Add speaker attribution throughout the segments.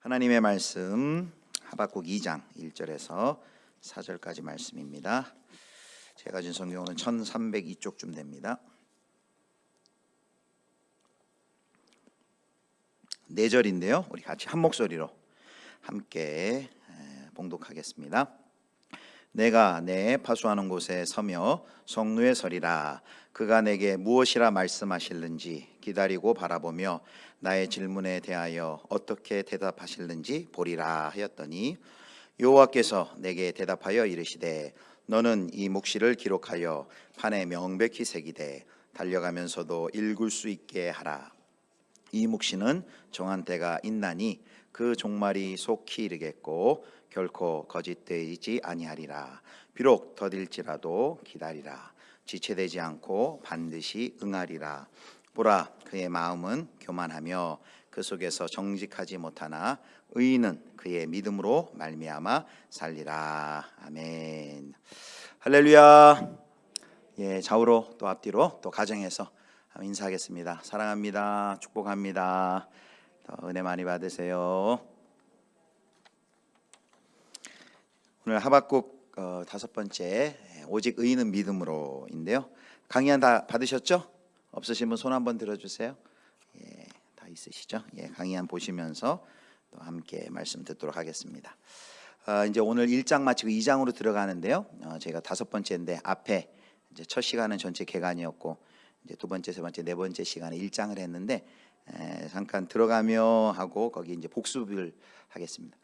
Speaker 1: 하나님의 말씀 하박국 2장 1절에서 4절까지 말씀입니다. 제가 가진 성경은 1302쪽쯤 됩니다. 4절인데요. 우리 같이 한 목소리로 함께 봉독하겠습니다. 내가 내 파수하는 곳에 서며 성루에 서리라. 그가 내게 무엇이라 말씀하실는지 기다리고 바라보며 나의 질문에 대하여 어떻게 대답하실는지 보리라 하였더니 여호와께서 내게 대답하여 이르시되 너는 이 묵시를 기록하여 판에 명백히 새기되 달려가면서도 읽을 수 있게 하라. 이 묵시는 정한 때가 있나니 그 종말이 속히 이르겠고 결코 거짓되지 아니하리라. 비록 더딜지라도 기다리라. 지체되지 않고 반드시 응하리라. 보라, 그의 마음은 교만하며 그 속에서 정직하지 못하나 의인은 그의 믿음으로 말미암아 살리라. 아멘. 할렐루야. 좌우로 또 앞뒤로 또 가정에서 인사하겠습니다. 사랑합니다. 축복합니다. 더 은혜 많이 받으세요. 오늘 하박국 5번째 오직 의인은 믿음으로인데요. 강의한 다 받으셨죠? 없으신 분 손 한번 들어주세요. 다 있으시죠? 강의한 보시면서 또 함께 말씀 듣도록 하겠습니다. 이제 오늘 1장 마치고 2장으로 들어가는데요. 제가 5번째인데 앞에 이제 첫 시간은 전체 개간이었고 이제 두 번째, 세 번째, 네 번째 시간에 1장을 했는데 잠깐 들어가며 하고 거기 이제 복습을 하겠습니다.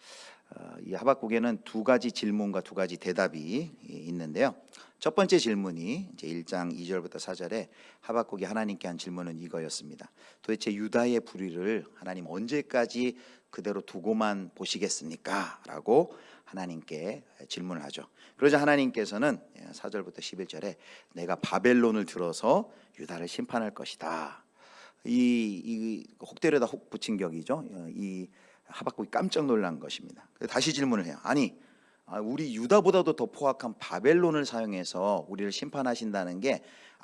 Speaker 1: 이 하박국에는 두 가지 질문과 두 가지 대답이 있는데요. 첫 번째 질문이 이제 1장 2절부터 4절에 하박국이 하나님께 한 질문은 이거였습니다. 도대체 유다의 불의를 하나님 언제까지 그대로 두고만 보시겠습니까? 라고 하나님께 질문을 하죠. 그러자 하나님께서는 4절부터 11절에 내가 바벨론을 들어서 유다를 심판할 것이다. 이 혹대려다 혹 붙인 격이죠. 이 하박국이 깜짝 놀란 것입니다. 다시 질문을 해요. 아니, 우리 유다보다도 더 포악한 바벨론을 사용해서 우리를 심판하신다는 게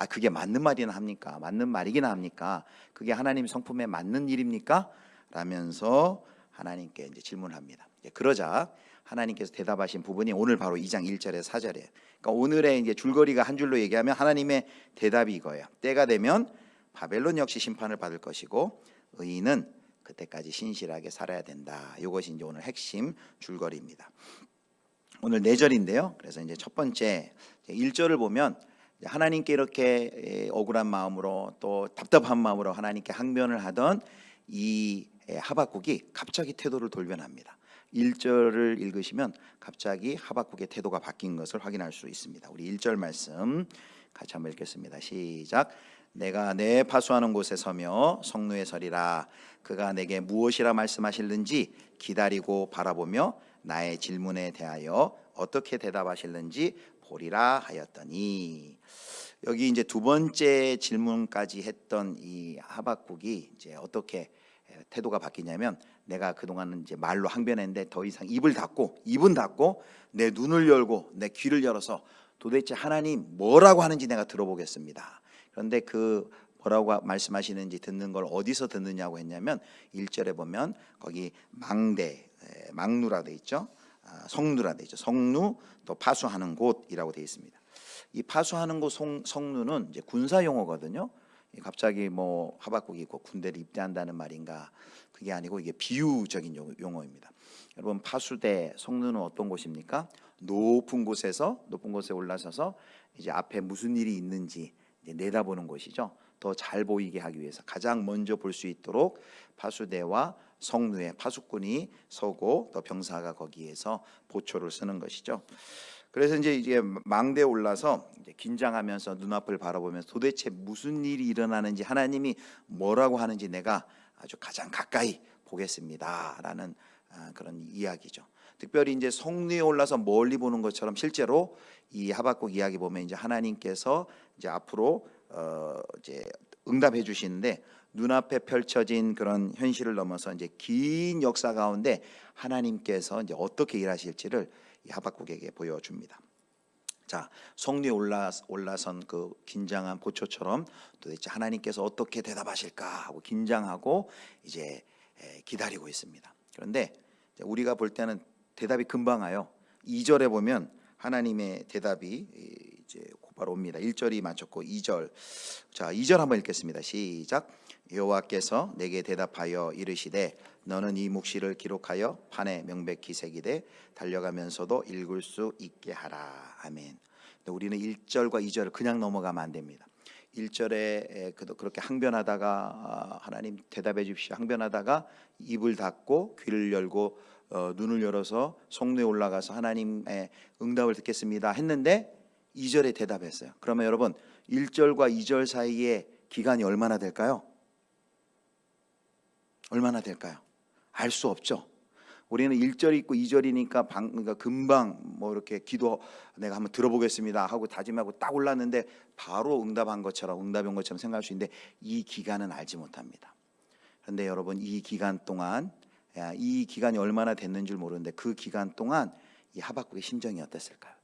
Speaker 1: 그게 맞는 말이나 합니까? 맞는 말이기나 합니까? 그게 하나님 성품에 맞는 일입니까? 라면서 하나님께 이제 질문을 합니다. 그러자 하나님께서 대답하신 부분이 오늘 바로 2장 1절에 4절이에요. 그러니까 오늘의 이제 줄거리가 한 줄로 얘기하면 하나님의 대답이 이거예요. 때가 되면 바벨론 역시 심판을 받을 것이고 의인은 그때까지 신실하게 살아야 된다. 이것이 이제 오늘 핵심 줄거리입니다. 오늘 4절인데요. 그래서 이제 첫 번째 1절을 보면 하나님께 이렇게 억울한 마음으로 또 답답한 마음으로 하나님께 항변을 하던 이 하박국이 갑자기 태도를 돌변합니다. 1절을 읽으시면 갑자기 하박국의 태도가 바뀐 것을 확인할 수 있습니다. 우리 1절 말씀 같이 한번 읽겠습니다. 시작. 내가 내 파수하는 곳에 서며 성루에 서리라. 그가 내게 무엇이라 말씀하실는지 기다리고 바라보며 나의 질문에 대하여 어떻게 대답하실는지 보리라 하였더니, 여기 이제 두 번째 질문까지 했던 이 하박국이 이제 어떻게 태도가 바뀌냐면, 내가 그동안은 이제 말로 항변했는데 더 이상 입은 닫고 내 눈을 열고 내 귀를 열어서 도대체 하나님 뭐라고 하는지 내가 들어보겠습니다. 그런데 그 뭐라고 말씀하시는지 듣는 걸 어디서 듣느냐고 했냐면 1절에 보면 거기 망누라 돼 있죠. 성누라 돼 있죠. 성누 또 파수하는 곳이라고 돼 있습니다. 이 파수하는 곳 성누는 이제 군사 용어거든요. 갑자기 뭐 하박국이 있고 군대를 입대한다는 말인가? 그게 아니고 이게 비유적인 용어입니다. 여러분, 파수대 성누는 어떤 곳입니까? 높은 곳에 올라서서 이제 앞에 무슨 일이 있는지 이제 내다보는 곳이죠. 더 잘 보이게 하기 위해서 가장 먼저 볼 수 있도록 파수대와 성누에 파수꾼이 서고 또 병사가 거기에서 보초를 쓰는 것이죠. 그래서 이제 망대에 올라서 이제 긴장하면서 눈앞을 바라보면서 도대체 무슨 일이 일어나는지 하나님이 뭐라고 하는지 내가 아주 가장 가까이 보겠습니다라는 그런 이야기죠. 특별히 이제 성루에 올라서 멀리 보는 것처럼 실제로 이 하박국 이야기 보면 이제 하나님께서 이제 앞으로 이제 응답해 주시는데 눈앞에 펼쳐진 그런 현실을 넘어서 이제 긴 역사 가운데 하나님께서 이제 어떻게 일하실지를 이 하박국에게 보여줍니다. 자, 성리에 올라선 그 긴장한 보초처럼 도대체 하나님께서 어떻게 대답하실까 하고 긴장하고 이제 기다리고 있습니다. 그런데 우리가 볼 때는 대답이 금방 와요. 2절에 보면 하나님의 대답이 이제 곧바로 옵니다. 1절이 맞췄고 2절. 자, 2절 한번 읽겠습니다. 시작. 여호와께서 내게 대답하여 이르시되 너는 이 묵시를 기록하여 판에 명백히 새기되 달려가면서도 읽을 수 있게 하라. 아멘. 우리는 1절과 2절을 그냥 넘어가면 안 됩니다. 1절에 그렇게 항변하다가 하나님 대답해 주십시오. 항변하다가 입을 닫고 귀를 열고 눈을 열어서 성로에 올라가서 하나님의 응답을 듣겠습니다 했는데 2절에 대답했어요. 그러면 여러분 1절과 2절 사이에 기간이 얼마나 될까요? 얼마나 될까요? 알 수 없죠. 우리는 1절이 있고 2절이니까 그러니까 금방 뭐 이렇게 기도 내가 한번 들어보겠습니다 하고 다짐하고 딱 올랐는데 바로 응답한 것처럼 응답인 것처럼 생각할 수 있는데 이 기간은 알지 못합니다. 그런데 여러분 이 기간 동안 이 기간이 얼마나 됐는지 모르는데 그 기간 동안 이 하박국의 심정이 어땠을까요?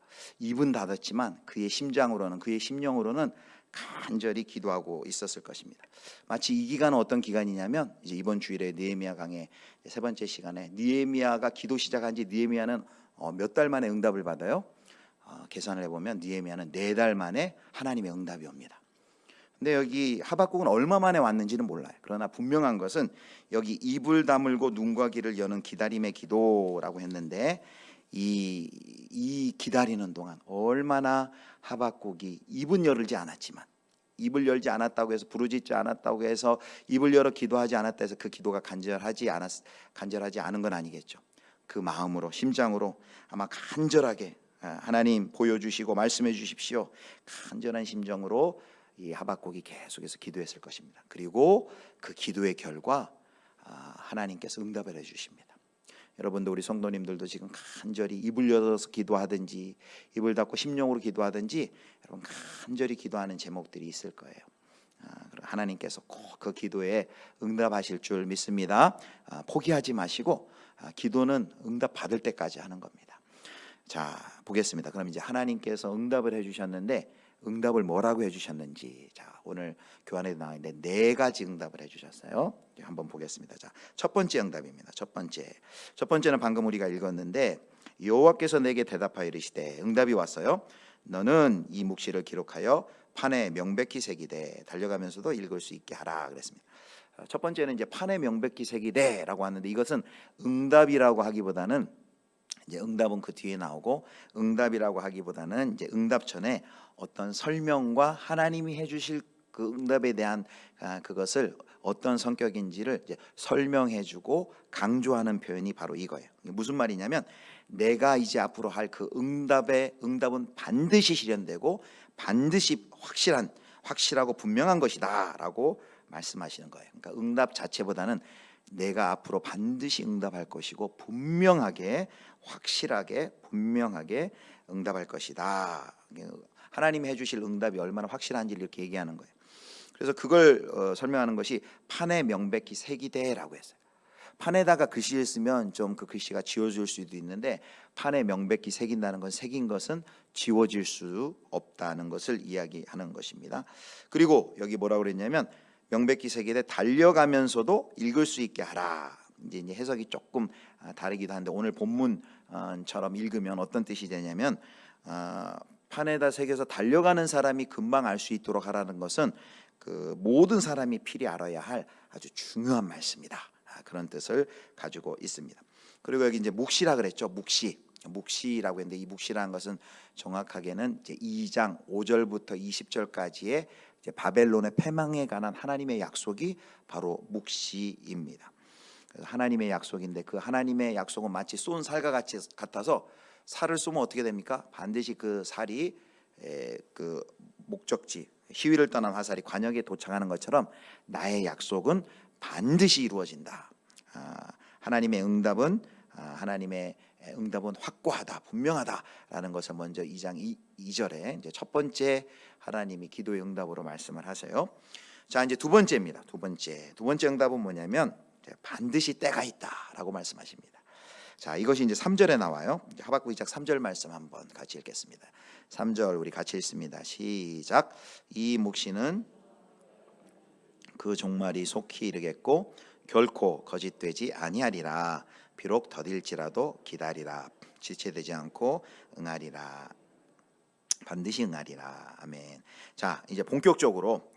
Speaker 1: 입은 닫았지만 그의 심장으로는 그의 심령으로는 간절히 기도하고 있었을 것입니다. 마치 이 기간은 어떤 기간이냐면 이제 이번 주일에 느헤미야 강의 세 번째 시간에 느헤미야가 기도 시작한 지 느헤미야는 몇 달 만에 응답을 받아요. 계산을 해보면 느헤미야는 4달 만에 하나님의 응답이 옵니다. 근데 여기 하박국은 얼마 만에 왔는지는 몰라요. 그러나 분명한 것은 여기 입을 다물고 눈과 귀를 여는 기다림의 기도라고 했는데 이 기다리는 동안 얼마나 하박국이 입은 열지 않았지만 입을 열지 않았다고 해서 부르짖지 않았다고 해서 입을 열어 기도하지 않았다 해서 그 기도가 간절하지 않은 건 아니겠죠. 그 마음으로 심장으로 아마 간절하게 하나님 보여주시고 말씀해 주십시오. 간절한 심정으로 이 하박국이 계속해서 기도했을 것입니다. 그리고 그 기도의 결과 하나님께서 응답을 해주십니다. 여러분도 우리 성도님들도 지금 간절히 입을 열어서 기도하든지 입을 닫고 심령으로 기도하든지 여러분 간절히 기도하는 제목들이 있을 거예요. 하나님께서 꼭 그 기도에 응답하실 줄 믿습니다. 포기하지 마시고 기도는 응답 받을 때까지 하는 겁니다. 자, 보겠습니다. 그럼 이제 하나님께서 응답을 해주셨는데 응답을 뭐라고 해주셨는지 자 오늘 교환에 나와 있는데 4가지 응답을 해주셨어요. 한번 보겠습니다. 자, 첫 번째 응답입니다. 첫 번째는 방금 우리가 읽었는데 여호와께서 내게 대답하여 이르시되 응답이 왔어요. 너는 이 묵시를 기록하여 판에 명백히 새기되 달려가면서도 읽을 수 있게 하라 그랬습니다. 첫 번째는 이제 판에 명백히 새기되라고 하는데 이것은 응답이라고 하기보다는 이제 응답은 그 뒤에 나오고 응답이라고 하기보다는 이제 응답 전에 어떤 설명과 하나님이 해주실 그 응답에 대한 그것을 어떤 성격인지를 이제 설명해주고 강조하는 표현이 바로 이거예요. 무슨 말이냐면 내가 이제 앞으로 할 그 응답은 반드시 실현되고 반드시 확실하고 분명한 것이다라고 말씀하시는 거예요. 그러니까 응답 자체보다는 내가 앞으로 반드시 응답할 것이고 분명하게 확실하게 분명하게 응답할 것이다. 하나님이 해주실 응답이 얼마나 확실한지 이렇게 얘기하는 거예요. 그래서 그걸 설명하는 것이 판에 명백히 새기되라고 했어요. 판에다가 글씨를 쓰면 좀 그 글씨가 지워질 수도 있는데 판에 명백히 새긴다는 건 새긴 것은 지워질 수 없다는 것을 이야기하는 것입니다. 그리고 여기 뭐라고 그랬냐면 명백히 새기되 달려가면서도 읽을 수 있게 하라. 이제 해석이 조금 다르기도 한데 오늘 본문처럼 읽으면 어떤 뜻이 되냐면 판에다 새겨서 달려가는 사람이 금방 알 수 있도록 하라는 것은 그 모든 사람이 필히 알아야 할 아주 중요한 말씀이다. 그런 뜻을 가지고 있습니다. 그리고 여기 이제 묵시라 그랬죠. 묵시라고 했는데 이 묵시라는 것은 정확하게는 이제 2장 5절부터 20절까지의 이제 바벨론의 패망에 관한 하나님의 약속이 바로 묵시입니다. 그래서 하나님의 약속인데 그 하나님의 약속은 마치 쏜 살과 같아서 살을 쏘면 어떻게 됩니까? 반드시 그 살이 그 목적지 희위를 떠난 화살이 관역에 도착하는 것처럼 나의 약속은 반드시 이루어진다. 하나님의 응답은 확고하다, 분명하다라는 것을 먼저 2장 2절에 이제 첫 번째 하나님이 기도의 응답으로 말씀을 하세요. 자, 이제 두 번째입니다. 두 번째 응답은 뭐냐면 반드시 때가 있다라고 말씀하십니다. 자, 이것이 이제 3절에 나와요. 하박국 2장 3절 말씀 한번 같이 읽겠습니다. 3절 우리 같이 읽습니다. 시작. 이 묵시는 그 종말이 속히 이르겠고 결코 거짓되지 아니하리라. 비록 더딜지라도 기다리라. 지체되지 않고 응하리라. 반드시 응하리라. 아멘. 자, 이제 본격적으로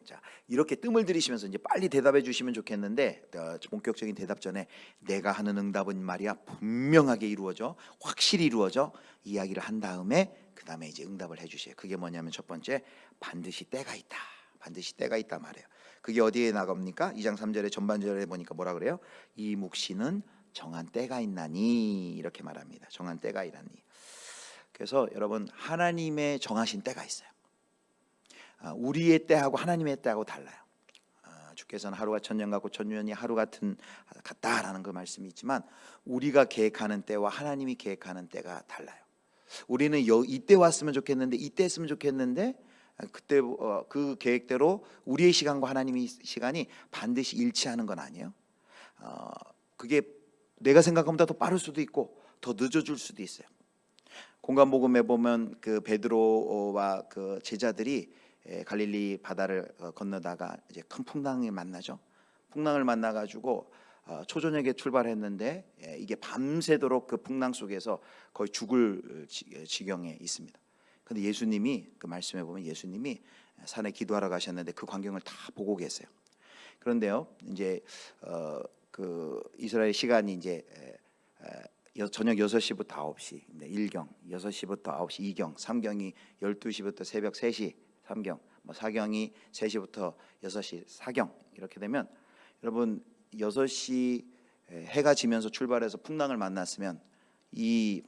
Speaker 1: 이렇게 뜸을 들이시면서 이제 빨리 대답해 주시면 좋겠는데 본격적인 대답 전에 내가 하는 응답은 말이야 분명하게 이루어져, 확실히 이루어져 이야기를 한 다음에 그 다음에 이제 응답을 해주세요. 그게 뭐냐면 첫 번째, 반드시 때가 있다. 반드시 때가 있다 말이에요. 그게 어디에 나갑니까? 2장 3절에 전반절에 보니까 뭐라 그래요? 이 묵시는 정한 때가 있나니, 이렇게 말합니다. 정한 때가 있나니. 그래서 여러분, 하나님의 정하신 때가 있어요. 우리의 때하고 하나님의 때하고 달라요. 주께서는 하루가 천년 같고 천년이 하루 같다라는 그 말씀이 있지만, 우리가 계획하는 때와 하나님이 계획하는 때가 달라요. 우리는 이때 왔으면 좋겠는데, 이때 했으면 좋겠는데, 그때 그 계획대로 우리의 시간과 하나님의 시간이 반드시 일치하는 건 아니에요. 그게 내가 생각한 것보다 더 빠를 수도 있고 더 늦어질 수도 있어요. 공간복음에 보면 그 베드로와 그 제자들이 갈릴리 바다를 건너다가 이제 큰 풍랑을 만나죠. 풍랑을 만나 가지고 초저녁에 출발했는데 이게 밤새도록 그 풍랑 속에서 거의 죽을 지경에 있습니다. 근데 예수님이, 그 말씀에 보면 예수님이 산에 기도하러 가셨는데 그 광경을 다 보고 계세요. 그런데요, 이제 그 이스라엘 시간이 이제 저녁 6시부터 9시, 1경, 6시부터 9시 2경, 3경이 12시부터 새벽 3시 3경, 4경이 3시부터 6시 4경, 이렇게 되면 여러분 6시 해가 지면서 출발해서 풍랑을 만났으면 이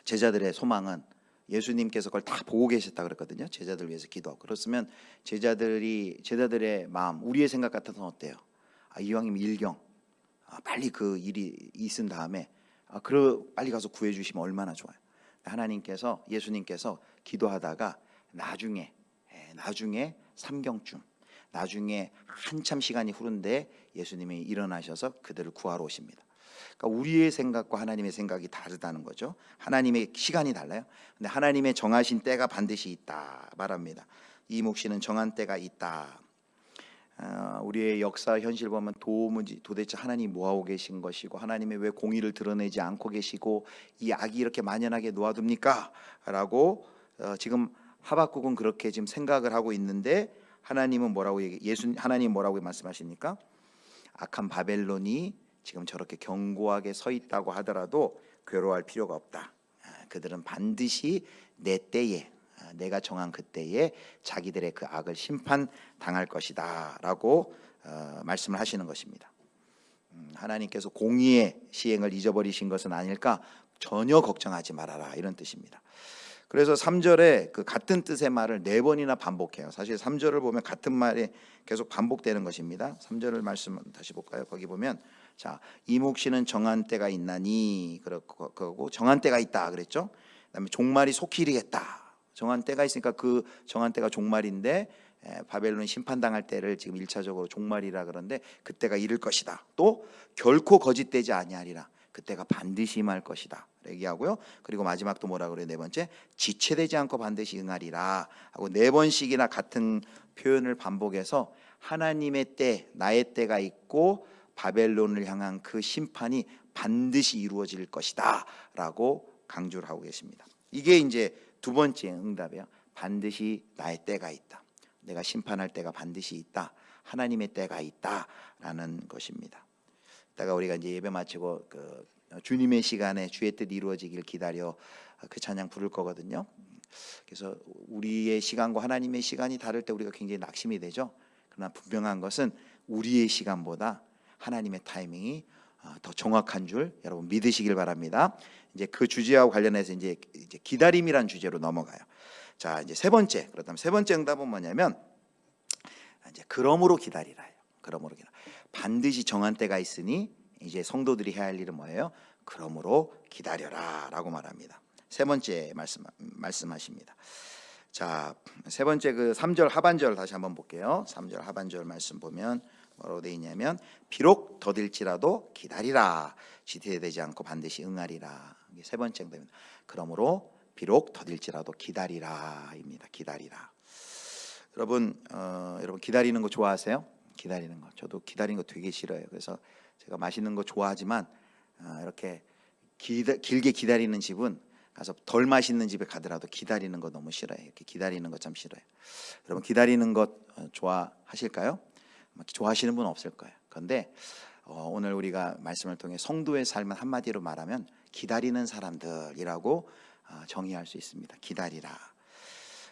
Speaker 1: 제자들의 소망은, 예수님께서 그걸 다 보고 계셨다 그랬거든요. 제자들 위해서 기도하고. 그렇으면 제자들의 마음, 우리의 생각 같아서는 어때요? 이왕이면 1경 빨리 그 일이 있은 다음에 빨리 가서 구해 주시면 얼마나 좋아요. 하나님께서, 예수님께서 기도하다가 나중에 3경쯤, 나중에 한참 시간이 흐른데 예수님이 일어나셔서 그들을 구하러 오십니다. 그러니까 우리의 생각과 하나님의 생각이 다르다는 거죠. 하나님의 시간이 달라요. 근데 하나님의 정하신 때가 반드시 있다 말합니다. 이 묵시는 정한 때가 있다. 우리의 역사 현실 보면 도대체 하나님 뭐하고 계신 것이고, 하나님의 왜 공의를 드러내지 않고 계시고 이 악이 이렇게 만연하게 놓아둡니까? 라고 지금 하박국은 그렇게 지금 생각을 하고 있는데, 하나님은 하나님 뭐라고 말씀하십니까? 악한 바벨론이 지금 저렇게 견고하게 서 있다고 하더라도 괴로워할 필요가 없다. 그들은 반드시 내 때에, 내가 정한 그 때에 자기들의 그 악을 심판당할 것이다 라고 말씀을 하시는 것입니다. 하나님께서 공의의 시행을 잊어버리신 것은 아닐까? 전혀 걱정하지 말아라, 이런 뜻입니다. 그래서 3절에 그 같은 뜻의 말을 4번이나 반복해요. 사실 3절을 보면 같은 말이 계속 반복되는 것입니다. 3절을 말씀 다시 볼까요? 거기 보면 이 묵시는 정한 때가 있나니, 그러고 정한 때가 있다 그랬죠. 그다음에 종말이 속히 이르겠다. 정한 때가 있으니까 그 정한 때가 종말인데, 바벨론 심판당할 때를 지금 1차적으로 종말이라 그러는데 그때가 이를 것이다. 또 결코 거짓되지 아니하리라. 그때가 반드시 임할 것이다 얘기하고요. 그리고 마지막 또 뭐라 그래요? 4번째, 지체되지 않고 반드시 응하리라 하고 4번씩이나 같은 표현을 반복해서 하나님의 때, 나의 때가 있고 바벨론을 향한 그 심판이 반드시 이루어질 것이다 라고 강조를 하고 계십니다. 이게 이제 두 번째 응답이에요. 반드시 나의 때가 있다. 내가 심판할 때가 반드시 있다. 하나님의 때가 있다라는 것입니다. 이따가 우리가 이제 예배 마치고 그 주님의 시간에 주의 뜻 이루어지길 기다려 그 찬양 부를 거거든요. 그래서 우리의 시간과 하나님의 시간이 다를 때 우리가 굉장히 낙심이 되죠. 그러나 분명한 것은 우리의 시간보다 하나님의 타이밍이 더 정확한 줄 여러분 믿으시길 바랍니다. 이제 그 주제하고 관련해서 이제 기다림이란 주제로 넘어가요. 자, 이제 세 번째, 그렇다면 세 번째 응답은 뭐냐면 이제 그러므로 기다리라요. 그러므로 기다려. 반드시 정한 때가 있으니 이제 성도들이 해야 할 일은 뭐예요? 그러므로 기다려라라고 말합니다. 세 번째 말씀하십니다. 자, 세 번째 그 3절 하반절 다시 한번 볼게요. 3절 하반절 말씀 보면 뭐라고 되어 있냐면 비록 더딜지라도 기다리라. 지체되지 않고 반드시 응하리라. 이게 세 번째 응답입니다. 그러므로 비록 더딜지라도 기다리라입니다. 기다리라. 여러분 기다리는 거 좋아하세요? 기다리는 거. 저도 기다리는 거 되게 싫어요. 그래서 제가 맛있는 거 좋아하지만 이렇게 길게 기다리는 집은 가서 덜 맛있는 집에 가더라도 기다리는 거 너무 싫어요. 이렇게 기다리는 거 참 싫어요. 여러분 기다리는 것 좋아하실까요? 좋아하시는 분은 없을 거예요. 그런데 오늘 우리가 말씀을 통해 성도의 삶은 한마디로 말하면 기다리는 사람들이라고 정의할 수 있습니다. 기다리라.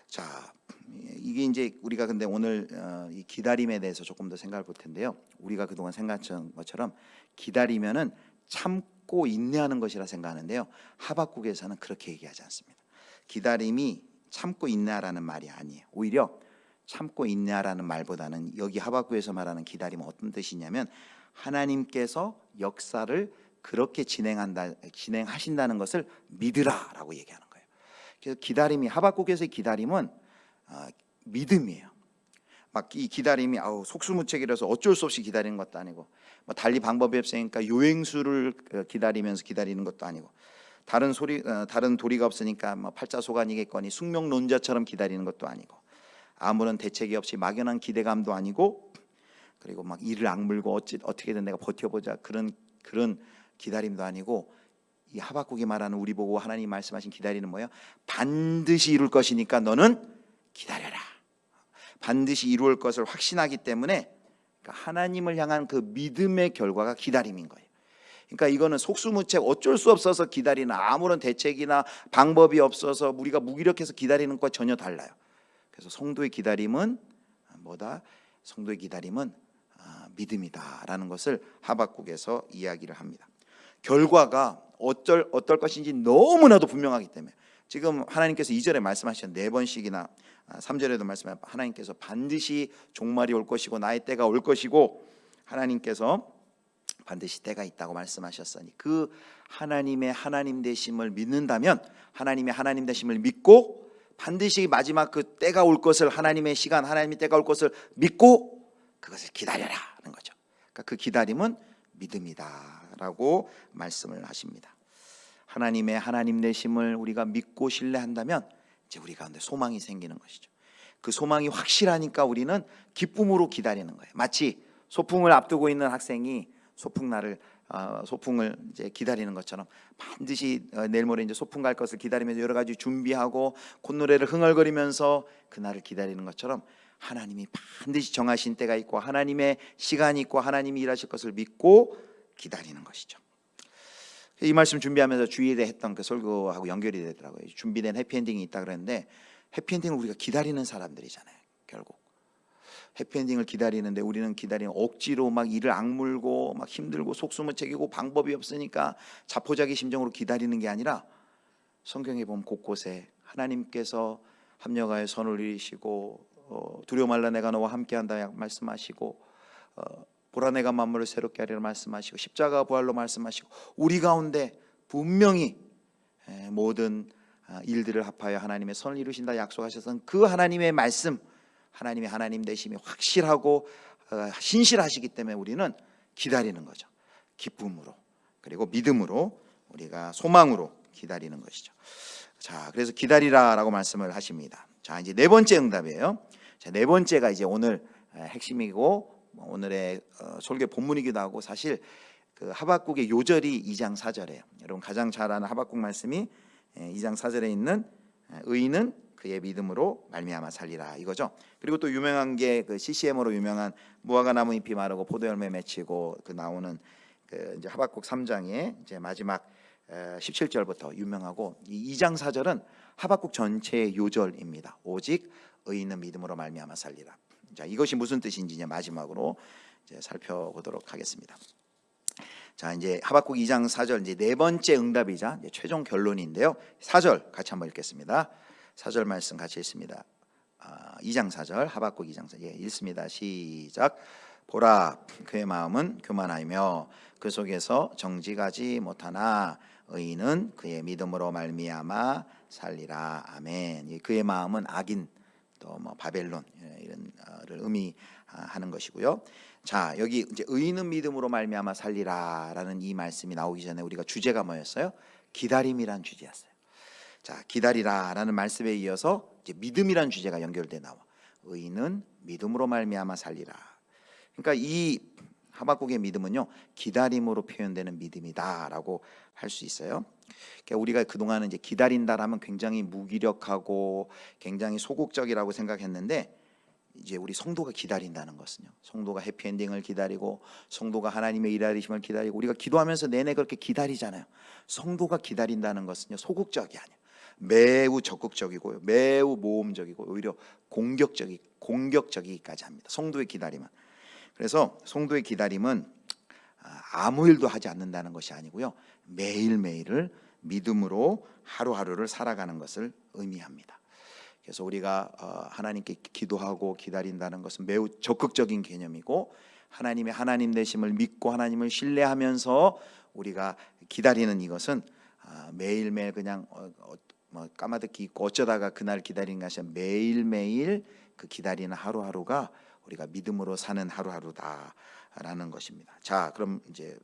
Speaker 1: 자, 이게 이제 우리가 근데 오늘 이 기다림에 대해서 조금 더 생각해 볼 텐데요. 우리가 그동안 생각한 것처럼 기다리면은 참고 인내하는 것이라 생각하는데요. 하박국에서는 그렇게 얘기하지 않습니다. 기다림이 참고 인내하라는 말이 아니에요. 오히려 참고 인내하라는 말보다는 여기 하박국에서 말하는 기다림은 어떤 뜻이냐면 하나님께서 역사를 그렇게 진행하신다는 것을 믿으라라고 얘기하는 거예요. 그래서 기다림이 하박국에서의 기다림은 믿음이에요. 막 이 기다림이 속수무책이라서 어쩔 수 없이 기다리는 것도 아니고 뭐 달리 방법이 없으니까 요행수를 기다리면서 기다리는 것도 아니고 다른 도리가 없으니까 뭐 팔자소간이겠거니 숙명론자처럼 기다리는 것도 아니고 아무런 대책이 없이 막연한 기대감도 아니고 그리고 막 이를 악물고 어떻게든 내가 버텨보자 그런 기다림도 아니고 이 하박국이 말하는 우리 보고 하나님 말씀하신 기다리는 뭐예요? 반드시 이룰 것이니까 너는 기다려라. 반드시 이루을 것을 확신하기 때문에 하나님을 향한 그 믿음의 결과가 기다림인 거예요. 그러니까 이거는 속수무책 어쩔 수 없어서 기다리는 아무런 대책이나 방법이 없어서 우리가 무기력해서 기다리는 것과 전혀 달라요. 그래서 성도의 기다림은 뭐다? 성도의 기다림은 믿음이다라는 것을 하박국에서 이야기를 합니다. 결과가 어떨 것인지 너무나도 분명하기 때문에 지금 하나님께서 2절에 말씀하신 4번씩이나 3절에도 말씀하신 하나님께서 반드시 종말이 올 것이고 나의 때가 올 것이고 하나님께서 반드시 때가 있다고 말씀하셨으니 그 하나님의 하나님 되심을 믿는다면 하나님의 하나님 되심을 믿고 반드시 마지막 그 때가 올 것을 하나님의 시간 하나님의 때가 올 것을 믿고 그것을 기다려라 하는 거죠. 그러니까 그 기다림은 믿음이다라고 말씀을 하십니다. 하나님의 하나님 되심을 우리가 믿고 신뢰한다면 이제 우리 가운데 소망이 생기는 것이죠. 그 소망이 확실하니까 우리는 기쁨으로 기다리는 거예요. 마치 소풍을 앞두고 있는 학생이 소풍을 이제 기다리는 것처럼 반드시 내일 모레 이제 소풍 갈 것을 기다리면서 여러 가지 준비하고 콧노래를 흥얼거리면서 그날을 기다리는 것처럼 하나님이 반드시 정하신 때가 있고 하나님의 시간이 있고 하나님이 일하실 것을 믿고 기다리는 것이죠. 이 말씀 준비하면서 주일에 했던 그 설교하고 연결이 되더라고요. 준비된 해피엔딩이 있다 그랬는데 해피엔딩을 우리가 기다리는 사람들이잖아요. 결국 해피엔딩을 기다리는데 우리는 기다리는 억지로 막 이를 악물고 막 힘들고 속수무책이고 방법이 없으니까 자포자기 심정으로 기다리는 게 아니라 성경에 보면 곳곳에 하나님께서 합력하여 선을 이루시고 두려워 말라 내가 너와 함께한다 말씀하시고 보라 내가 만물을 새롭게 하리라 말씀하시고 십자가 부활로 말씀하시고 우리 가운데 분명히 모든 일들을 합하여 하나님의 선을 이루신다 약속하셔서 그 하나님의 말씀 하나님의 하나님 되심이 확실하고 신실하시기 때문에 우리는 기다리는 거죠. 기쁨으로 그리고 믿음으로 우리가 소망으로 기다리는 것이죠. 자, 그래서 기다리라라고 말씀을 하십니다. 자, 이제 4번째 응답이에요. 자, 4번째가 이제 오늘 핵심이고 오늘의 설교 본문이기도 하고 사실 그 하박국의 요절이 2장 4절이에요. 여러분 가장 잘 아는 하박국 말씀이 2장 4절에 있는 의인은 그의 믿음으로 말미암아 살리라 이거죠. 그리고 또 유명한 게 그 CCM으로 유명한 무화과 나무 잎이 마르고 포도 열매 맺히고 그 나오는 그 이제 하박국 3장의 이제 마지막 17절부터 유명하고 이 2장 4절은 하박국 전체의 요절입니다. 오직 의인은 믿음으로 말미암아 살리라. 자, 이것이 무슨 뜻인지 이제 마지막으로 이제 살펴보도록 하겠습니다. 자, 이제 하박국 2장 4절 이제 4번째 응답이자 이제 최종 결론인데요. 4절 같이 한번 읽겠습니다. 4절 말씀 같이 읽습니다. 2장 4절 하박국 2장 4절 읽습니다. 시작. 보라 그의 마음은 교만하며 그 속에서 정직하지 못하나 의인은 그의 믿음으로 말미암아 살리라. 아멘. 그의 마음은 악인 또 뭐 바벨론 이런를 의미하는 것이고요. 자, 여기 이제 의인은 믿음으로 말미암아 살리라라는 이 말씀이 나오기 전에 우리가 주제가 뭐였어요? 기다림이란 주제였어요. 자, 기다리라라는 말씀에 이어서 이제 믿음이란 주제가 연결돼 나와. 의인은 믿음으로 말미암아 살리라. 그러니까 이 하박국의 믿음은요 기다림으로 표현되는 믿음이다라고 할 수 있어요. 그러니까 우리가 그동안은 이제 기다린다라면 굉장히 무기력하고 굉장히 소극적이라고 생각했는데, 이제 우리 성도가 기다린다는 것은요, 성도가 해피엔딩을 기다리고 성도가 하나님의 일하심을 기다리고, 우리가 기도하면서 내내 그렇게 기다리잖아요. 성도가 기다린다는 것은요 소극적이 아니에요. 매우 적극적이고요, 매우 모험적이고 오히려 공격적이기까지 합니다. 성도의 기다림은. 그래서 성도의 기다림은 아무 일도 하지 않는다는 것이 아니고요, 매일매일을 믿음으로 하루하루를 살아가는 것을 의미합니다. 그래서 우리가 하나님께 기도하고 기다린다는 것은 매우 적극적인 개념이고, 하나님의 하나님 되심을 믿고 하나님을 신뢰하면서 우리가 기다리는 이것은 매일매일 그냥 뭐 까마득히 있고 어쩌다가 그날 기다리는 것이 아니라 매일매일 그 기다리는 하루하루가 우리가 믿음으로 사는 하루하루다라는 것입니다. 자, 그럼 이제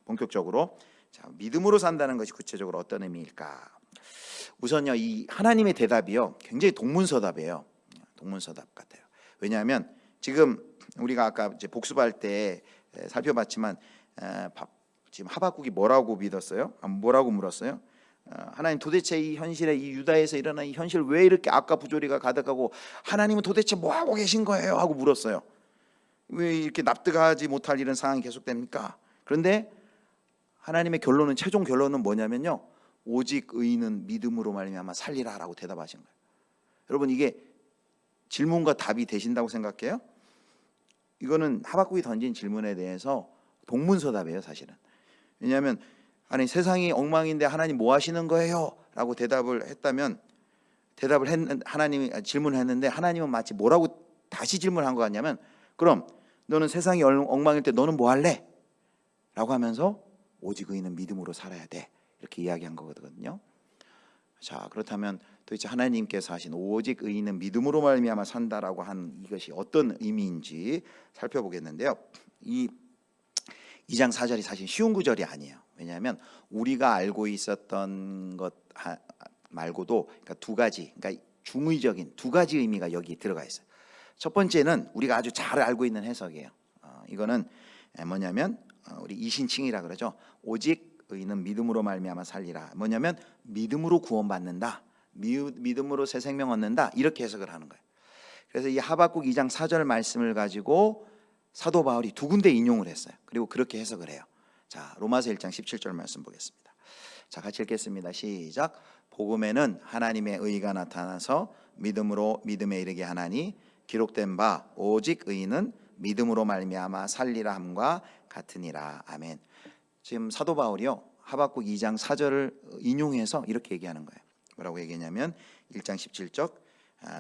Speaker 1: 본격적으로 믿음으로 산다는 것이 구체적으로 어떤 의미일까? 우선요, 이 하나님의 대답이요 굉장히 동문서답이에요. 동문서답 같아요. 왜냐하면 지금 우리가 아까 이제 복습할 때 살펴봤지만 지금 하박국이 뭐라고 믿었어요? 뭐라고 물었어요? 하나님, 도대체 이 현실에, 이 유다에서 일어난 이 현실 왜 이렇게 악과 부조리가 가득하고 하나님은 도대체 뭐 하고 계신 거예요? 하고 물었어요. 왜 이렇게 납득하지 못할 이런 상황이 계속됩니까? 그런데 하나님의 결론은, 최종 결론은 뭐냐면요, 오직 의인은 믿음으로 말미암아 살리라라고 대답하신 거예요. 여러분, 이게 질문과 답이 되신다고 생각해요? 이거는 하박국이 던진 질문에 대해서 동문서답이에요, 사실은. 왜냐하면 아니, 세상이 엉망인데 하나님 뭐 하시는 거예요? 라고 대답을 했다면, 하나님이 질문을 했는데 하나님은 마치 뭐라고 다시 질문한 것 같냐면, 그럼 너는 세상이 엉망일 때 너는 뭐 할래? 라고 하면서 오직 의인은 믿음으로 살아야 돼, 이렇게 이야기한 거거든요. 자, 그렇다면 도대체 하나님께서 하신 오직 의인은 믿음으로 말미암아 산다라고 한 이것이 어떤 의미인지 살펴보겠는데요. 이 2장 4절이 사실 쉬운 구절이 아니에요. 왜냐하면 우리가 알고 있었던 것 말고도, 그러니까 두 가지, 그러니까 중의적인 두 가지 의미가 여기 들어가 있어요. 첫 번째는 우리가 아주 잘 알고 있는 해석이에요. 이거는 뭐냐면 우리 이신칭이라 그러죠. 오직 의인은 믿음으로 말미암아 살리라. 뭐냐면 믿음으로 구원받는다, 믿음으로 새 생명 얻는다, 이렇게 해석을 하는 거예요. 그래서 이 하박국 2장 4절 말씀을 가지고 사도 바울이 두 군데 인용을 했어요. 그리고 그렇게 해석을 해요. 자, 로마서 1장 17절 말씀 보겠습니다. 자, 같이 읽겠습니다. 시작. 복음에는 하나님의 의가 나타나서 믿음으로 믿음에 이르게 하나니 기록된 바 오직 의인은 믿음으로 말미암아 살리라 함과 같으니라. 아멘. 지금 사도 바울이요 하박국 2장 4절을 인용해서 이렇게 얘기하는 거예요. 뭐라고 얘기했냐면 1장 17절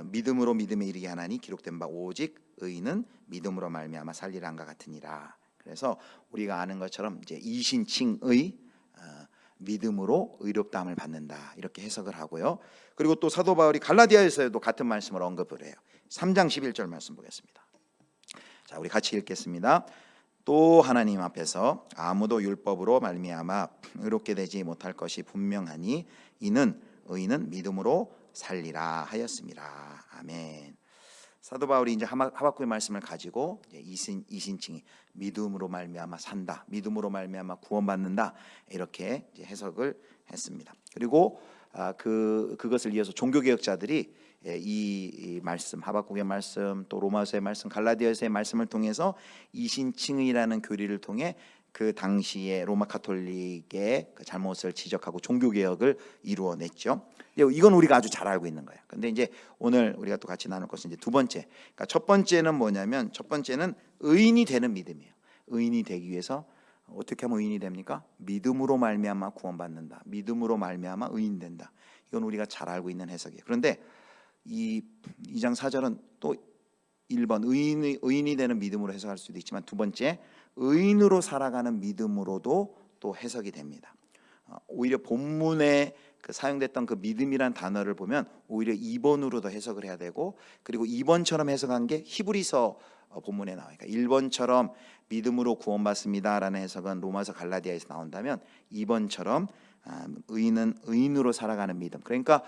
Speaker 1: 믿음으로 믿음에 이르게 하나니 기록된 바 오직 의인은 믿음으로 말미암아 살리라 함과 같으니라. 그래서 우리가 아는 것처럼 이제 이신칭의 믿음으로 의롭다함을 받는다, 이렇게 해석을 하고요. 그리고 또 사도 바울이 갈라디아에서도 같은 말씀을 언급을 해요. 3장 11절 말씀 보겠습니다. 자, 우리 같이 읽겠습니다. 또 하나님 앞에서 아무도 율법으로 말미암아 의롭게 되지 못할 것이 분명하니 이는 의인은 믿음으로 살리라 하였습니다. 아멘. 사도 바울이 이제 하박국의 말씀을 가지고 이신칭이 믿음으로 말미암아 산다, 믿음으로 말미암아 구원받는다, 이렇게 이제 해석을 했습니다. 그리고 그것을 이어서 종교개혁자들이 이 말씀, 하박국의 말씀, 또 로마서의 말씀, 갈라디아서의 말씀을 통해서 이신칭의라는 교리를 통해 그 당시에 로마 카톨릭의 그 잘못을 지적하고 종교개혁을 이루어냈죠. 이건 우리가 아주 잘 알고 있는 거예요. 근데 이제 오늘 우리가 또 같이 나눌 것은 이제 두 번째. 그러니까 첫 번째는 뭐냐면, 첫 번째는 의인이 되는 믿음이에요. 의인이 되기 위해서 어떻게 하면 의인이 됩니까? 믿음으로 말미암아 구원받는다, 믿음으로 말미암아 의인 된다. 이건 우리가 잘 알고 있는 해석이에요. 그런데 이 2장 4절은 또 1번 의인이 되는 믿음으로 해석할 수도 있지만, 두 번째 의인으로 살아가는 믿음으로도 또 해석이 됩니다. 오히려 본문에 사용됐던 그 믿음이란 단어를 보면 오히려 2번으로도 해석을 해야 되고, 그리고 2번처럼 해석한 게 히브리서 본문에 나와요. 그러니까 1번처럼 믿음으로 구원받습니다라는 해석은 로마서 갈라디아에서 나온다면, 2번처럼 의인은 의인으로 살아가는 믿음. 그러니까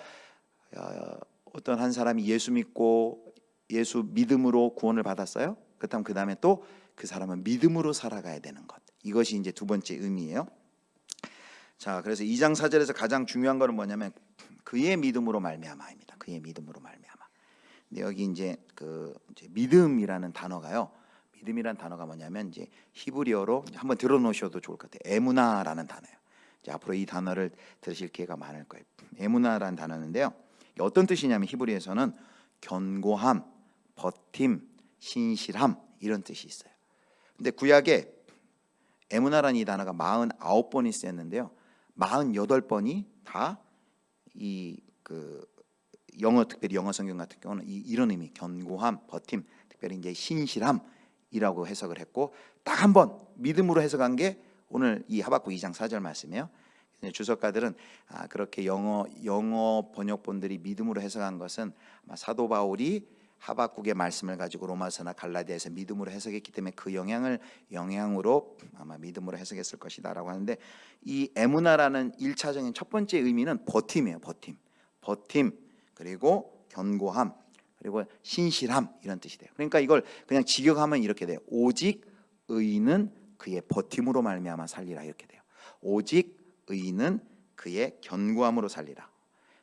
Speaker 1: 어떤 한 사람이 예수 믿고 예수 믿음으로 구원을 받았어요. 그렇다면 그 다음에 또 그 사람은 믿음으로 살아가야 되는 것. 이것이 이제 두 번째 의미예요. 자, 그래서 2장 4절에서 가장 중요한 거는 뭐냐면 그의 믿음으로 말미암아입니다. 그의 믿음으로 말미암아. 근데 여기 이제 이제 믿음이라는 단어가요. 믿음이라는 단어가 뭐냐면 이제 히브리어로 한번 들어놓으셔도 좋을 것 같아요. 에무나라는 단어예요. 이제 앞으로 이 단어를 들으실 기회가 많을 거예요. 에무나라는 단어인데요. 어떤 뜻이냐면 히브리에서는 견고함, 버팀, 신실함 이런 뜻이 있어요. 근데 구약에 에무나라는 이 단어가 49번이 쓰였는데요. 48번이 다 이 영어, 특별히 영어 성경 같은 경우는 이런 의미, 견고함, 버팀, 특별히 이제 신실함이라고 해석을 했고, 딱 한 번 믿음으로 해석한 게 오늘 이 하박국 2장 4절 말씀이에요. 주석가들은 그렇게 영어 번역본들이 믿음으로 해석한 것은 아마 사도 바울이 하박국의 말씀을 가지고 로마서나 갈라디아에서 믿음으로 해석했기 때문에 그 영향으로 아마 믿음으로 해석했을 것이다라고 하는데, 이 에무나라는 1차적인 첫 번째 의미는 버팀이에요. 버팀 그리고 견고함 그리고 신실함 이런 뜻이 돼요. 그러니까 이걸 그냥 직역하면 이렇게 돼요. 오직 의인은 그의 버팀으로 말미암아 살리라 이렇게 돼요. 오직 의인은 그의 견고함으로 살리라.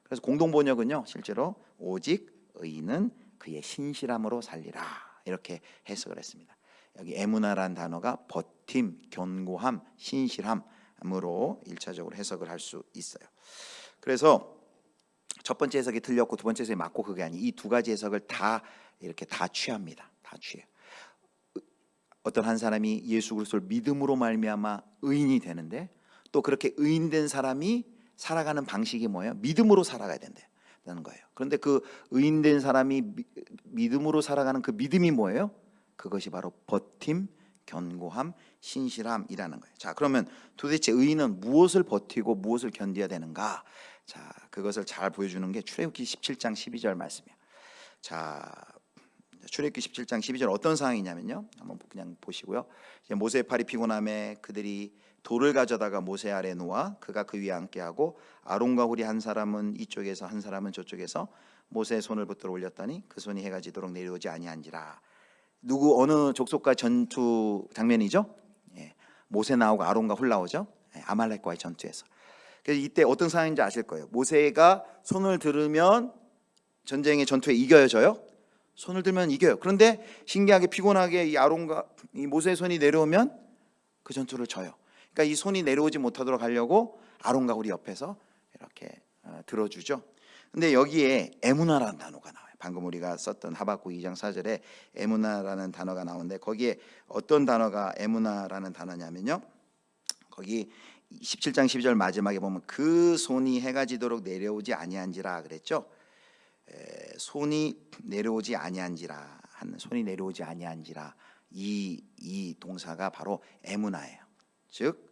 Speaker 1: 그래서 공동 번역은요, 실제로 오직 의인은 그의 신실함으로 살리라 이렇게 해석을 했습니다. 여기 에무나라는 단어가 버팀, 견고함, 신실함으로 1차적으로 해석을 할 수 있어요. 그래서 첫 번째 해석이 틀렸고 두 번째 해석이 맞고 그게 아니, 이 두 가지 해석을 다 이렇게 다 취합니다. 다 취해요. 어떤 한 사람이 예수 그리스도를 믿음으로 말미암아 의인이 되는데, 또 그렇게 의인된 사람이 살아가는 방식이 뭐예요? 믿음으로 살아가야 된다는 거예요. 그런데 그 의인된 사람이 믿음으로 살아가는 그 믿음이 뭐예요? 그것이 바로 버팀, 견고함, 신실함이라는 거예요. 자, 그러면 도대체 의인은 무엇을 버티고 무엇을 견뎌야 되는가? 자, 그것을 잘 보여주는 게 출애굽기 17장 12절 말씀이에요. 자, 출애굽기 17장 12절 어떤 상황이냐면요, 한번 그냥 보시고요. 이제 모세의 팔이 피곤함에 그들이 돌을 가져다가 모세 아래 놓아 그가 그 위에 앉게하고 아론과 훌이 한 사람은 이쪽에서 한 사람은 저쪽에서 모세의 손을 붙들어 올렸더니 그 손이 해가 지도록 내려오지 아니한지라. 어느 족속과 전투 장면이죠? 예, 모세 나오고 아론과 훌 나오죠? 예, 아말렉과의 전투에서. 그래서 이때 어떤 상황인지 아실 거예요. 모세가 손을 들으면 전투에 이겨져요. 손을 들면 이겨요. 그런데 신기하게 피곤하게 이 아론과 이 모세의 손이 내려오면 그 전투를 져요. 그러니까 이 손이 내려오지 못하도록 하려고 아론과 훌이 옆에서 이렇게 들어주죠. 근데 여기에 에무나라는 단어가 나와요. 방금 우리가 썼던 하박국 2장 4절에 에무나라는 단어가 나오는데, 거기에 어떤 단어가 에무나라는 단어냐면요, 거기 17장 12절 마지막에 보면 그 손이 해가 지도록 내려오지 아니한지라 그랬죠. 손이 내려오지 아니한지라, 손이 내려오지 아니한지라, 이 동사가 바로 에무나예요. 즉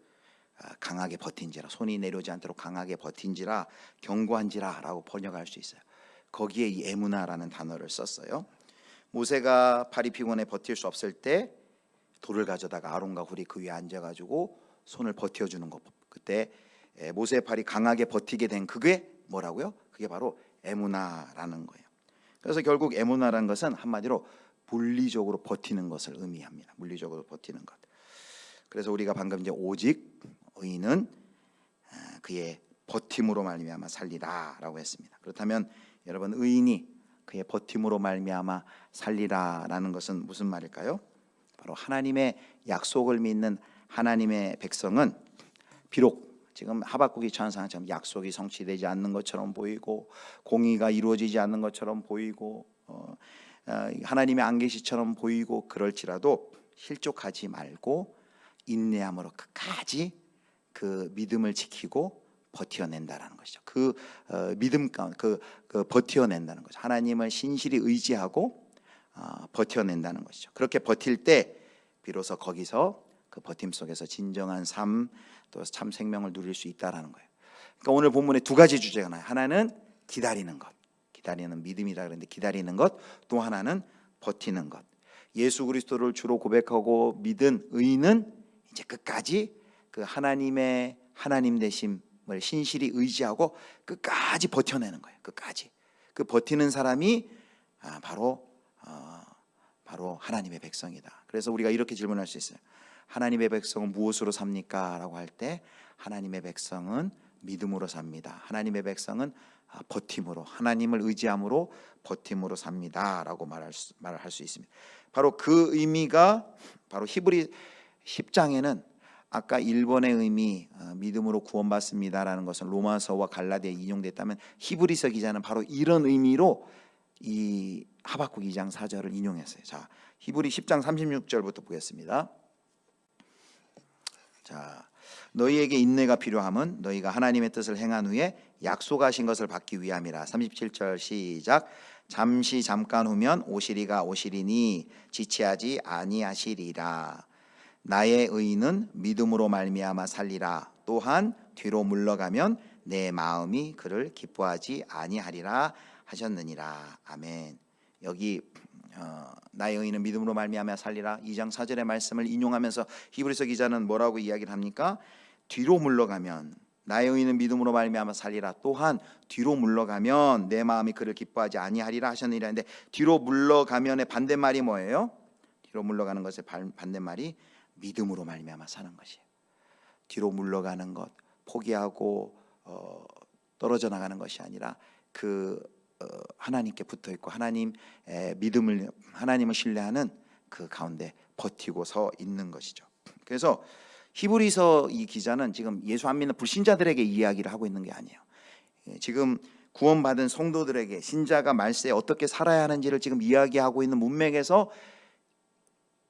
Speaker 1: 강하게 버틴지라, 손이 내려오지 않도록 강하게 버틴지라, 견고한지라라고 번역할 수 있어요. 거기에 이 에무나라는 단어를 썼어요. 모세가 팔이 피곤해 버틸 수 없을 때 돌을 가져다가 아론과 훌이 그 위에 앉아가지고 손을 버텨주는 것. 그때 모세의 팔이 강하게 버티게 된 그게 뭐라고요? 그게 바로 에무나라는 거예요. 그래서 결국 에무나라는 것은 한마디로 물리적으로 버티는 것을 의미합니다. 물리적으로 버티는 것. 그래서 우리가 방금 이제 오직 의인은 그의 버팀으로 말미암아 살리라라고 했습니다. 그렇다면 여러분, 의인이 그의 버팀으로 말미암아 살리라라는 것은 무슨 말일까요? 바로 하나님의 약속을 믿는 하나님의 백성은 비록 지금 하박국이 처한 상황처럼 약속이 성취되지 않는 것처럼 보이고 공의가 이루어지지 않는 것처럼 보이고 하나님의 안 계시처럼 보이고 그럴지라도 실족하지 말고 인내함으로 끝까지 그 믿음을 지키고 버텨낸다라는 것이죠. 그 믿음 가운데 그 버텨낸다는 거죠. 하나님을 신실히 의지하고 버텨낸다는 것이죠. 그렇게 버틸 때 비로소 거기서 그 버팀 속에서 진정한 삶, 또 참 생명을 누릴 수 있다라는 거예요. 그러니까 오늘 본문에 두 가지 주제가 나와요. 하나는 기다리는 것, 기다리는 믿음이라 그러는데 기다리는 것, 또 하나는 버티는 것. 예수 그리스도를 주로 고백하고 믿은 의인은 이제 끝까지 그 하나님의 하나님 되심을 신실히 의지하고 끝까지 버텨내는 거예요. 끝까지 그 버티는 사람이 바로 바로 하나님의 백성이다. 그래서 우리가 이렇게 질문할 수 있어요. 하나님의 백성은 무엇으로 삽니까? 라고 할 때 하나님의 백성은 믿음으로 삽니다. 하나님의 백성은 버팀으로, 하나님을 의지함으로 버팀으로 삽니다 라고 말할 수 있습니다. 바로 그 의미가 바로 히브리 10장에는 아까 1번의 의미 믿음으로 구원받습니다라는 것은 로마서와 갈라디아에 인용됐다면 히브리서 기자는 바로 이런 의미로 이 하박국 2장 4절을 인용했어요. 자, 히브리 10장 36절부터 보겠습니다. 자, 너희에게 인내가 필요함은 너희가 하나님의 뜻을 행한 후에 약속하신 것을 받기 위함이라. 37절 시작. 잠시 잠깐 후면 오시리가 오시리니 지체하지 아니하시리라. 나의 의인은 믿음으로 말미암아 살리라. 또한 뒤로 물러가면 내 마음이 그를 기뻐하지 아니하리라 하셨느니라. 아멘. 여기 나의 의인은 믿음으로 말미암아 살리라 2장 4절의 말씀을 인용하면서 히브리서 기자는 뭐라고 이야기를 합니까? 뒤로 물러가면 나의 의인은 믿음으로 말미암아 살리라. 또한 뒤로 물러가면 내 마음이 그를 기뻐하지 아니하리라 하셨느니라. 근데 뒤로 물러가면의 반대말이 뭐예요? 뒤로 물러가는 것의 반대말이 믿음으로 말미암아 사는 것이에요. 뒤로 물러가는 것, 포기하고 떨어져 나가는 것이 아니라 하나님께 붙어 있고 하나님의 믿음을, 하나님을 신뢰하는 그 가운데 버티고 서 있는 것이죠. 그래서 히브리서 이 기자는 지금 예수 안 믿는 불신자들에게 이야기를 하고 있는 게 아니에요. 지금 구원받은 성도들에게 신자가 말세에 어떻게 살아야 하는지를 지금 이야기하고 있는 문맥에서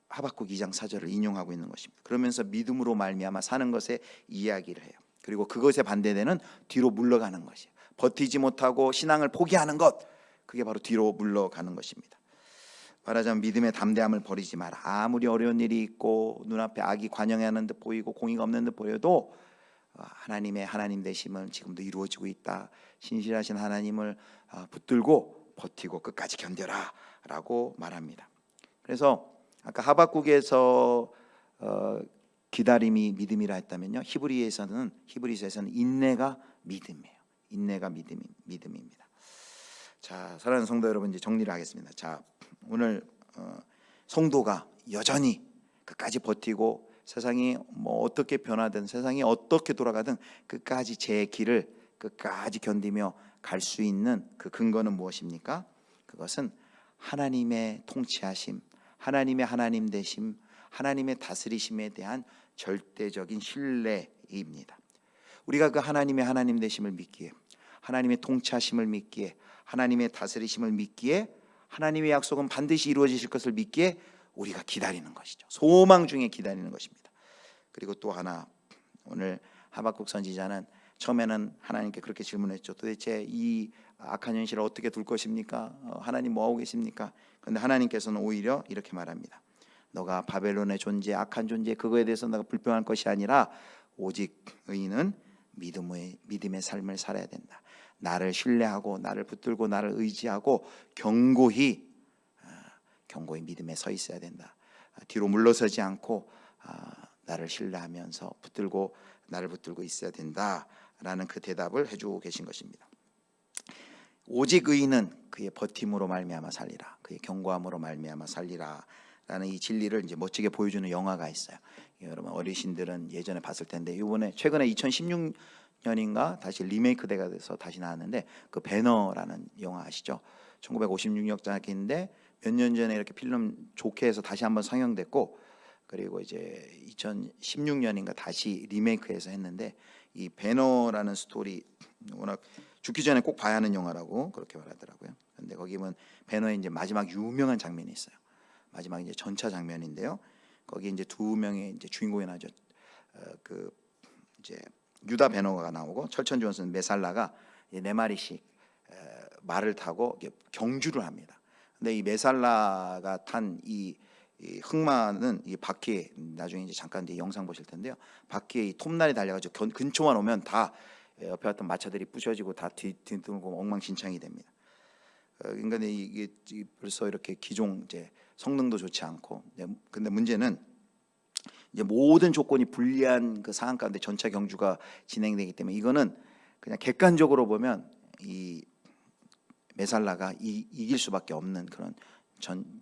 Speaker 1: 하박국 2장 4절을 인용하고 있는 것입니다. 그러면서 믿음으로 말미암아 사는 것에 이야기를 해요. 그리고 그것에 반대되는 뒤로 물러가는 것이에요. 버티지 못하고 신앙을 포기하는 것, 그게 바로 뒤로 물러가는 것입니다. 말하자면 믿음의 담대함을 버리지 마라. 아무리 어려운 일이 있고 눈앞에 악이 관영하는 듯 보이고 공의가 없는 듯 보여도 하나님의 하나님 되심은 지금도 이루어지고 있다. 신실하신 하나님을 붙들고 버티고 끝까지 견뎌라 라고 말합니다. 그래서 아까 하박국에서 기다림이 믿음이라 했다면요, 히브리서에서는 인내가 믿음이에요. 인내가 믿음입니다. 자, 사랑하는 성도 여러분, 이제 정리를 하겠습니다. 자, 오늘 성도가 여전히 끝까지 버티고 세상이 뭐 어떻게 변하든 세상이 어떻게 돌아가든 끝까지 제 길을 끝까지 견디며 갈 수 있는 그 근거는 무엇입니까? 그것은 하나님의 통치하심, 하나님의 하나님 되심, 하나님의 다스리심에 대한 절대적인 신뢰입니다. 우리가 그 하나님의 하나님 되심을 믿기에, 하나님의 통치하심을 믿기에, 하나님의 다스리심을 믿기에, 하나님의 약속은 반드시 이루어지실 것을 믿기에 우리가 기다리는 것이죠. 소망 중에 기다리는 것입니다. 그리고 또 하나, 오늘 하박국 선지자는 처음에는 하나님께 그렇게 질문했죠. 도대체 이 악한 현실을 어떻게 둘 것입니까? 하나님 뭐하고 계십니까? 그런데 하나님께서는 오히려 이렇게 말합니다. 너가 바벨론의 존재, 악한 존재, 그거에 대해서 내가 불평할 것이 아니라 오직 의인은 믿음의 삶을 살아야 된다. 나를 신뢰하고 나를 붙들고 나를 의지하고 경고히 믿음에 서 있어야 된다. 뒤로 물러서지 않고 나를 신뢰하면서 나를 붙들고 있어야 된다라는 그 대답을 해주고 계신 것입니다. 오직 의인은 그의 버팀으로 말미암아 살리라, 그의 경고함으로 말미암아 살리라 라는 이 진리를 이제 멋지게 보여주는 영화가 있어요. 여러분 어르신들은 예전에 봤을 텐데 이번에 최근에 2016년인가 다시 리메이크 돼서 다시 나왔는데, 그 배너라는 영화 아시죠? 1956년작인데 몇 년 전에 이렇게 필름 좋게 해서 다시 한번 상영됐고, 그리고 이제 2016년인가 다시 리메이크해서 했는데, 이 배너라는 스토리 워낙 죽기 전에 꼭 봐야 하는 영화라고 그렇게 말하더라고요. 근데 거기 보면 배너의 이제 마지막 유명한 장면이 있어요. 마지막 이제 전차 장면인데요. 거기 이제 두 명의 이제 주인공이 나죠. 그 이제 유다 배너가 나오고 철천 존슨 메살라가 네 마리씩 말을 타고 경주를 합니다. 근데 이 메살라가 탄 이 흑마는 이 바퀴에, 나중에 이제 잠깐 뒤에 영상 보실 텐데요, 바퀴에 이 톱날이 달려가지고 근처만 오면 다 옆에 왔던 마차들이 부셔지고 다 뒤뚱고 엉망진창이 됩니다. 그러니까 이게 벌써 이렇게 기종 이제 성능도 좋지 않고, 근데 문제는 이제 모든 조건이 불리한 그 상황 가운데 전차 경주가 진행되기 때문에 이거는 그냥 객관적으로 보면 이 메살라가 이길 수밖에 없는 그런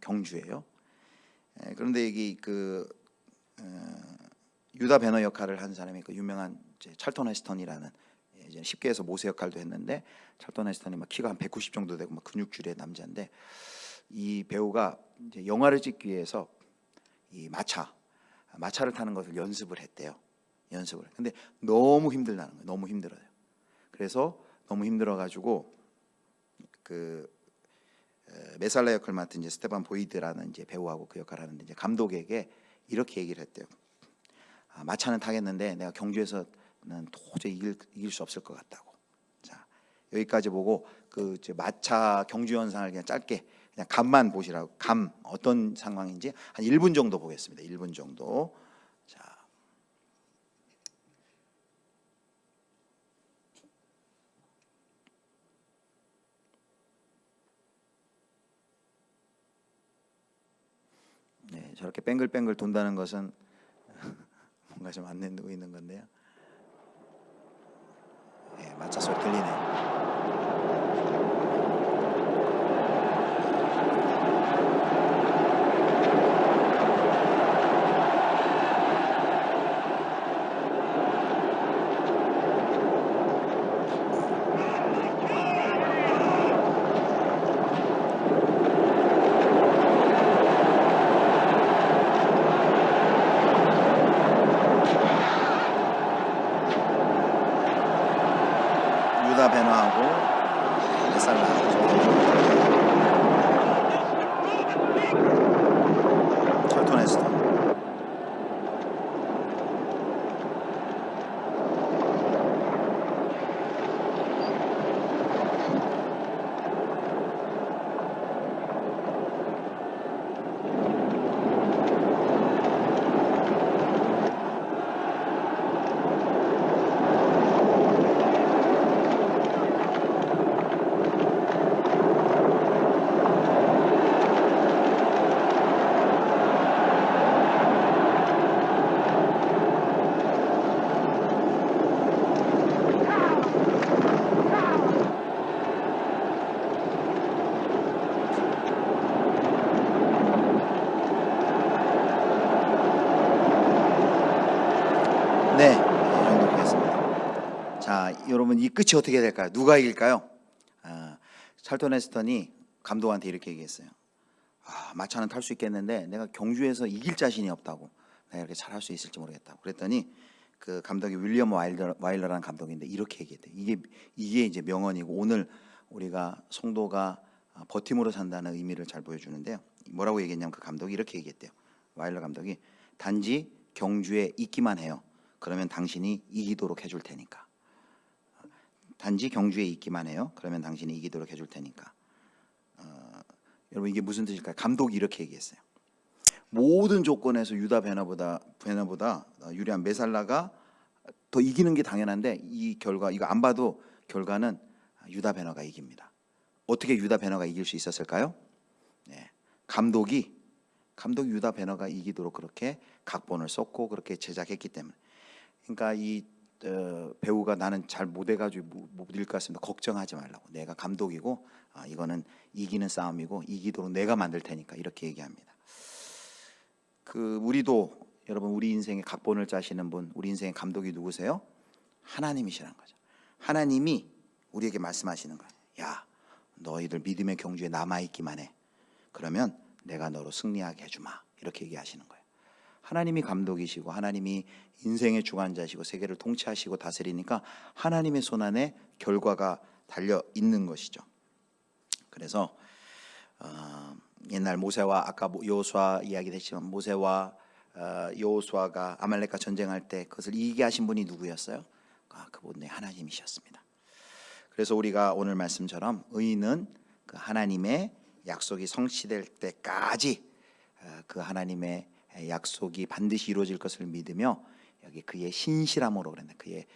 Speaker 1: 경주예요. 그런데 여기 유다 배너 역할을 한 사람이 그 유명한 찰턴 헤스턴이라는, 이제 쉽게 해서 모세 역할도 했는데, 찰턴 헤스턴이 막 키가 한 190 정도 되고 막 근육줄의 남자인데, 이 배우가 이제 영화를 찍기 위해서 이 마차를 타는 것을 연습을 했대요. 근데 너무 힘들다는 거예요. 너무 힘들어요. 그래서 너무 힘들어가지고 메살라 역을 맡은 이제 스테반 보이드라는 이제 배우하고 그 역할을 하는데, 이제 감독에게 이렇게 얘기를 했대요. 마차는 타겠는데 내가 경주에서는 도저히 이길 수 없을 것 같다고. 자, 여기까지 보고 이제 마차 경주 현상을 그냥 짧게 그냥 감만 보시라고. 감 어떤 상황인지 한 1분 정도 보겠습니다. 1분 정도. 자. 네, 저렇게 뱅글뱅글 돈다는 것은 뭔가 좀 안 내고 있는 건데요. 네, 마차 소리 들리네요. 유다 베너하고 메살라하고 찰턴 헤스턴. 네, 이 정도 보겠습니다. 자, 여러분 이 끝이 어떻게 될까요? 누가 이길까요? 찰턴 헤스턴이 감독한테 이렇게 얘기했어요. 마차는 탈 수 있겠는데 내가 경주에서 이길 자신이 없다고. 내가 이렇게 잘할 수 있을지 모르겠다고. 그랬더니 그 감독이 윌리엄 와일러라는 감독인데 이렇게 얘기했대요. 이게 이제 명언이고, 오늘 우리가 성도가 버팀으로 산다는 의미를 잘 보여주는데요. 뭐라고 얘기했냐면, 그 감독이 이렇게 얘기했대요. 와일러 감독이 단지 경주에 있기만 해요. 그러면 당신이 이기도록 해줄 테니까. 단지 경주에 있기만 해요. 그러면 당신이 이기도록 해줄 테니까. 여러분 이게 무슨 뜻일까요? 감독이 이렇게 얘기했어요. 모든 조건에서 유다 베너보다 유리한 메살라가 더 이기는 게 당연한데, 이 결과 이거 안 봐도 결과는 유다 베너가 이깁니다. 어떻게 유다 베너가 이길 수 있었을까요? 네, 감독이 유다 베너가 이기도록 그렇게 각본을 썼고 그렇게 제작했기 때문에. 그러니까 이 배우가 나는 잘 못해가지고 못 이길 것 같습니다. 걱정하지 말라고. 내가 감독이고 이거는 이기는 싸움이고 이기도록 내가 만들 테니까, 이렇게 얘기합니다. 우리도 여러분, 우리 인생의 각본을 짜시는 분, 우리 인생의 감독이 누구세요? 하나님이시라는 거죠. 하나님이 우리에게 말씀하시는 거예요. 야, 너희들 믿음의 경주에 남아있기만 해. 그러면 내가 너로 승리하게 해주마. 이렇게 얘기하시는 거예요. 하나님이 감독이시고 하나님이 인생의 주관자시고 세계를 통치하시고 다스리니까 하나님의 손안에 결과가 달려 있는 것이죠. 그래서 옛날 모세와, 아까 여호수아 이야기됐지만, 모세와 여호수아가 아말렉과 전쟁할 때 그것을 이기게 하신 분이 누구였어요? 그분의 하나님이셨습니다. 그래서 우리가 오늘 말씀처럼 의인은 그 하나님의 약속이 성취될 때까지 그 하나님의 약속이 반드시 이루어질 것을 믿으며, 여기 그의 신실함으로, 그랬네, 그의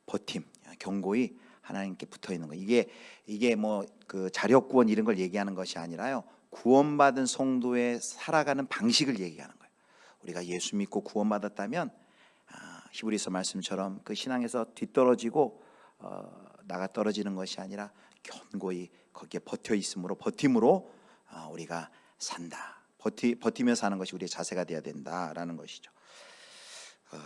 Speaker 1: 버팀, 견고히 하나님께 붙어 있는 거. 이게 뭐 그 자력 구원 이런 걸 얘기하는 것이 아니라요, 구원받은 성도의 살아가는 방식을 얘기하는 거예요. 우리가 예수 믿고 구원받았다면 히브리서 말씀처럼 그 신앙에서 뒤떨어지고 나가 떨어지는 것이 아니라 견고히 거기에 버텨 있음으로, 버팀으로 우리가 산다. 버티면서 하는 것이 우리의 자세가 되어야 된다라는 것이죠.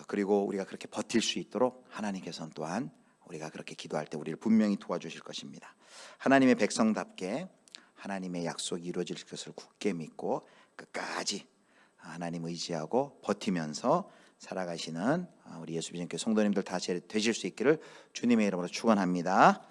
Speaker 1: 그리고 우리가 그렇게 버틸 수 있도록 하나님께서는 또한 우리가 그렇게 기도할 때 우리를 분명히 도와주실 것입니다. 하나님의 백성답게 하나님의 약속이 이루어질 것을 굳게 믿고 끝까지 하나님 의지하고 버티면서 살아가시는 우리 예수비전교회 성도님들 다 되실 수 있기를 주님의 이름으로 축원합니다.